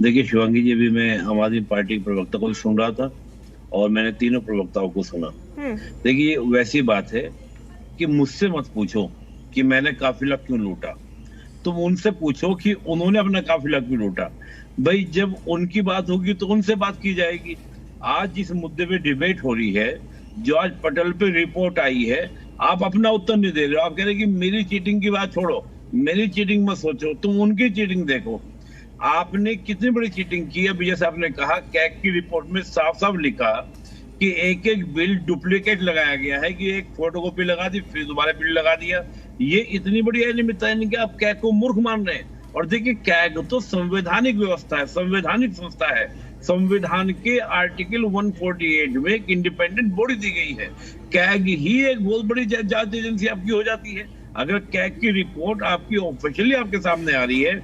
देखिए शिवांगी जी, अभी मैं आम आदमी पार्टी के प्रवक्ता को सुन रहा था और मैंने तीनों प्रवक्ताओं को सुना। देखिए वैसी बात है कि मुझसे मत पूछो कि मैंने काफिला क्यों लूटा, तुम उनसे पूछो कि उन्होंने अपना काफिला क्यों लूटा। भाई जब उनकी बात होगी तो उनसे बात की जाएगी। आज जिस मुद्दे पे डिबेट हो रही है, जो आज पटल पे रिपोर्ट आई है, आप अपना उत्तर नहीं दे रहे हो। आप कह रहे कि मेरी चीटिंग की बात छोड़ो, मेरी चीटिंग मत सोचो, तुम उनकी चीटिंग देखो। आपने कितनी बड़ी चीटिंग की। अभी जैसे आपने कहा, कैग की रिपोर्ट में साफ साफ लिखा कि एक एक बिल डुप्लीकेट लगाया गया है, कि एक फोटोकॉपी लगा दी फिर दोबारा बिल लगा दिया। ये इतनी बड़ी अनियमितता है कि आप कैग को मूर्ख मान रहे हैं। और देखिए कैग तो संवैधानिक व्यवस्था है, संवैधानिक संस्था है। संविधान के आर्टिकल 148 में एक इंडिपेंडेंट बॉडी दी गई है। कैग ही एक बहुत बड़ी जांच एजेंसी आपकी हो जाती है। अगर कैग की रिपोर्ट आपकी ऑफिशियली आपके सामने आ रही है,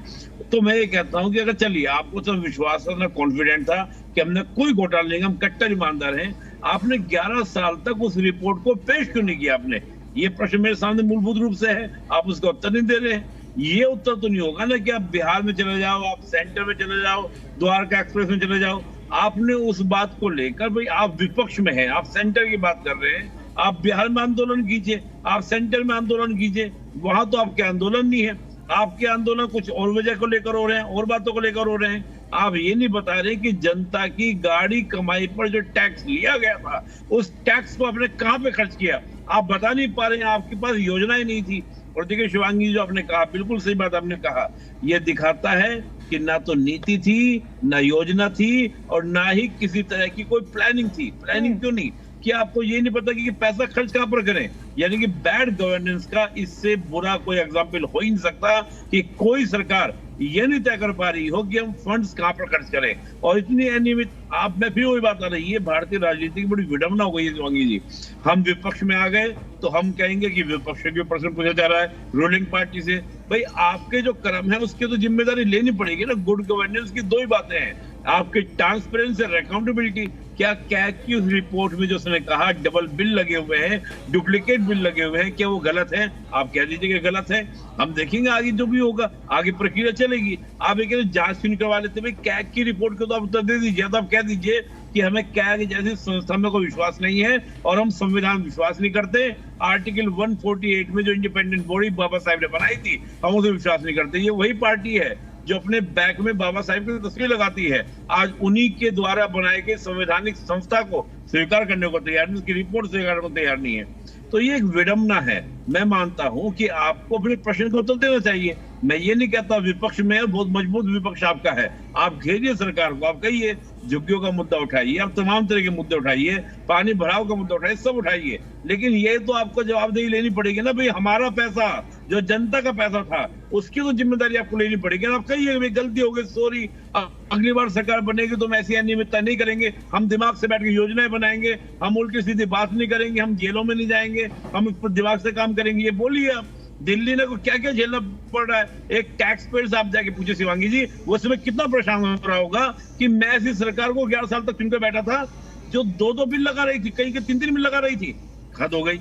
तो मैं ये कहता हूं कि अगर चलिए आपको तो विश्वास था, कॉन्फिडेंट था कि हमने कोई घोटाला नहीं, हम कट्टर ईमानदार हैं, आपने 11 साल तक उस रिपोर्ट को पेश क्यों नहीं किया आपने? ये प्रश्न मेरे सामने मूलभूत रूप से है, आप उसका उत्तर नहीं दे रहे हैं। ये उत्तर तो नहीं होगा ना कि आप बिहार में चले जाओ, आप सेंटर में चले जाओ, द्वारका एक्सप्रेस में चले जाओ। आपने उस बात को लेकर, भाई आप विपक्ष में हैं, आप सेंटर की बात कर रहे हैं, आप बिहार में आंदोलन कीजिए, आप सेंटर में आंदोलन कीजिए। वहां तो आपके आंदोलन नहीं है, आपके आंदोलन कुछ और वजह को लेकर हो रहे हैं, और बातों को लेकर हो रहे हैं। आप ये नहीं बता रहे कि जनता की गाड़ी कमाई पर जो टैक्स लिया गया था, उस टैक्स को आपने कहां पे खर्च किया, आप बता नहीं पा रहे हैं। आपके पास योजनाएं नहीं थी। और देखिए शिवांगी, जो आपने कहा बिल्कुल सही बात आपने कहा, यह दिखाता है कि ना तो नीति थी, ना योजना थी, और ना ही किसी तरह की कोई प्लानिंग थी। प्लानिंग क्यों नहीं कि आपको ये नहीं पता कि पैसा खर्च कहां पर करें। यानी कि बैड गवर्नेंस का इससे बुरा कोई एग्जाम्पल हो ही नहीं सकता कि कोई सरकार ये नहीं तय कर पा रही हो कि हम फंड्स कहां पर खर्च करें। और इतनी अनियमित, आप में फिर वही बात आ रही है, भारतीय राजनीति की बड़ी विडंबना हो गई है शिवांगी जी। हम विपक्ष में आ गए तो हम कहेंगे कि विपक्ष के प्रश्न पूछा जा रहा है रूलिंग पार्टी से। भाई आपके जो कर्म है उसकी तो जिम्मेदारी लेनी पड़ेगी ना। गुड गवर्नेंस की दो ही बातें हैं, आपकी ट्रांसपेरेंसी और अकाउंटेबिलिटी। क्या कैग की उस रिपोर्ट में जो उसने कहा डबल बिल लगे हुए हैं, डुप्लीकेट बिल लगे हुए हैं, क्या वो गलत है? आप कह दीजिए कि गलत है, हम देखेंगे आगे जो भी होगा, आगे प्रक्रिया चलेगी। आप एक जांच क्यों करवा लेते? भाई कैग की रिपोर्ट को तो आप उत्तर दे दीजिए। तो आप कह दीजिए कि हमें कैग जैसी संस्था में कोई विश्वास नहीं है और हम संविधान विश्वास नहीं करते। आर्टिकल 148 में जो इंडिपेंडेंट बॉडी बाबा साहब ने बनाई थी, हम उसे विश्वास नहीं करते। ये वही पार्टी है जो अपने बैक में बाबा साहब की तस्वीर लगाती है। आज उन्हीं के द्वारा बनाए गए संवैधानिक संस्था को स्वीकार करने को तैयार नहीं, उसकी रिपोर्ट स्वीकार करने को तैयार नहीं है। तो ये एक विडंबना है। मैं मानता हूं कि आपको अपने प्रश्न का उत्तर देना चाहिए। मैं ये नहीं कहता विपक्ष में बहुत मजबूत विपक्ष आपका है, आप घेरिए सरकार को, आप कहिए झुग्गियों का मुद्दा उठाइए, आप तमाम तरह के मुद्दे उठाइए, पानी भराव का मुद्दा उठाइए, सब उठाइए। लेकिन ये तो आपको जवाबदेही लेनी पड़ेगी ना। भाई हमारा पैसा, जो जनता का पैसा था, उसकी तो जिम्मेदारी आपको लेनी पड़ेगी। आप कहिए गलती हो गई, सॉरी, अगली बार सरकार बनेगी तो हम ऐसी अनियमितता नहीं करेंगे, हम दिमाग से बैठ के योजनाएं बनाएंगे, हम उल्टी सीधी बात नहीं करेंगे, हम जेलों में नहीं जाएंगे, हम इस पर दिमाग से काम करेंगे। ये बोलिए आप। दिल्ली ने को क्या क्या झेलना पड़ रहा है, एक टैक्स पेयर से आप जाके पूछे शिवांगी जी, वो समय कितना परेशान हो रहा होगा कि मैं ऐसी सरकार को 11 साल तक चुनकर बैठा था जो 2-2 बिल लगा रही थी, कहीं के 3-3 बिल लगा रही थी, खत्म हो गई।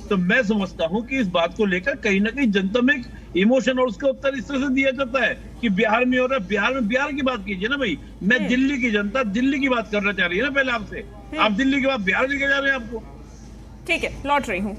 तो मैं समझता हूं कि इस बात को लेकर कहीं ना कहीं जनता में इमोशन, और उसका उत्तर इस तरह से दिया जाता है कि बिहार में हो रहा है, बिहार में बिहार की बात कीजिए ना भाई। मैं दिल्ली की जनता दिल्ली की बात करना चाह रही है ना पहले आपसे, आप दिल्ली के बाद बिहार लेके जा रहे हैं आपको। ठीक है, लौट रही हूँ।